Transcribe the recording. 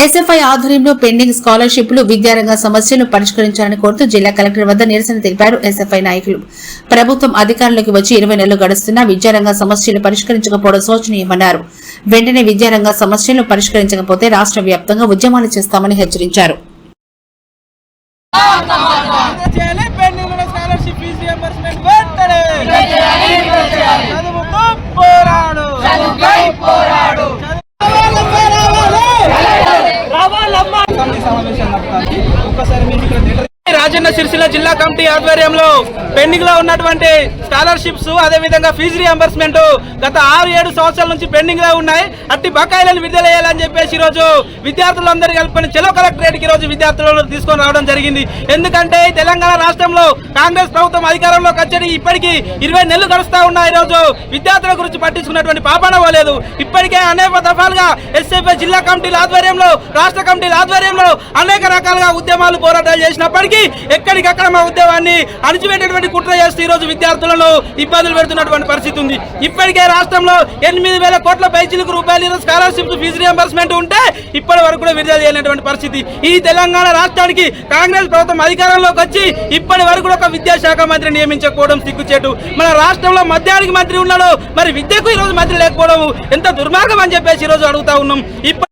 SFI ఆధ్వర్యంలో pending స్కాలర్షిప్లు విద్యారంగ సమస్యలను పరిష్కరించాలని కోరుతూ జిల్లా కలెక్టర్ వద్ద నిరసన తెలిపారు ఎస్ఎఫ్ఐ నాయకులు. ప్రభుత్వం అధికారంలోకి వచ్చి 20 నెలలు గడుస్తున్నా విద్యారంగ సమస్యలు పరిష్కరించకపోవడం శోచనీయమన్నారు. వెంటనే విద్యారంగ సమస్యలను పరిష్కరించకపోతే రాష్ట్ర వ్యాప్తంగా ఉద్యమాలు చేస్తామని హెచ్చరించారు. రాజన్న సిరిసిల్ల జిల్లా కమిటీ ఆధ్వర్యంలో పెండింగ్ లో ఉన్నటువంటి స్కాలర్షిప్స్ అదే విధంగా ఫీజు రియంబర్స్మెంట్ గత 6-7 సంవత్సరాల నుంచి పెండింగ్ లో ఉన్నాయి. అట్టి బకాయిలను విడుదల చేయాలని చెప్పేసి ఈ రోజు విద్యార్థులందరూ కలుపుకొని చెలో కలెక్టరేట్ కి రోజు విద్యార్థులను తీసుకొని రావడం జరిగింది. ఎందుకంటే తెలంగాణ రాష్ట్రంలో కాంగ్రెస్ ప్రభుత్వం అధికారంలోకి వచ్చి ఇప్పటికీ 20 నెలలు గడుస్తా ఉన్నాయి. ఈ రోజు విద్యార్థుల గురించి పట్టించుకున్నటువంటి పాపాన పోలేదు. ఇప్పటికే అనేక దఫాలుగా ఎస్ఎఫ్ఐ జిల్లా కమిటీల ఆధ్వర్యంలో రాష్ట్ర కమిటీల ఆధ్వర్యంలో అనేక రకాలుగా ఉద్యమాలు పోరాటాలు చేసినప్పటికీ ఎక్కడికక్కడ మా ఉద్యమాన్ని అణిచివేటటువంటి కుట్ర చేస్తూ ఈ రోజు విద్యార్థులను ఇబ్బందులు పెడుతున్నటువంటి పరిస్థితి ఉంది. ఇప్పటికే రాష్ట్రంలో 8,000 కోట్ల పైచిలకు రూపాయలు స్కాలర్షిప్స్ ఫీజు రియంబర్స్మెంట్ ఉంటే ఇప్పటి వరకు కూడా విడుదల చేయలేనటువంటి పరిస్థితి. ఈ తెలంగాణ రాష్ట్రానికి కాంగ్రెస్ ప్రభుత్వం అధికారంలోకి వచ్చి ఇప్పటి వరకు కూడా ఒక విద్యాశాఖ మంత్రి నియమించకపోవడం సిగ్గుచేటు. మన రాష్ట్రంలో మద్యానికి మంత్రి ఉన్నాడు, మరి విద్యకు ఈ రోజు మంత్రి లేకపోవడం ఎంత దుర్మార్గం అని చెప్పేసి ఈ రోజు అడుగుతా ఉన్నాం. ఇప్పటి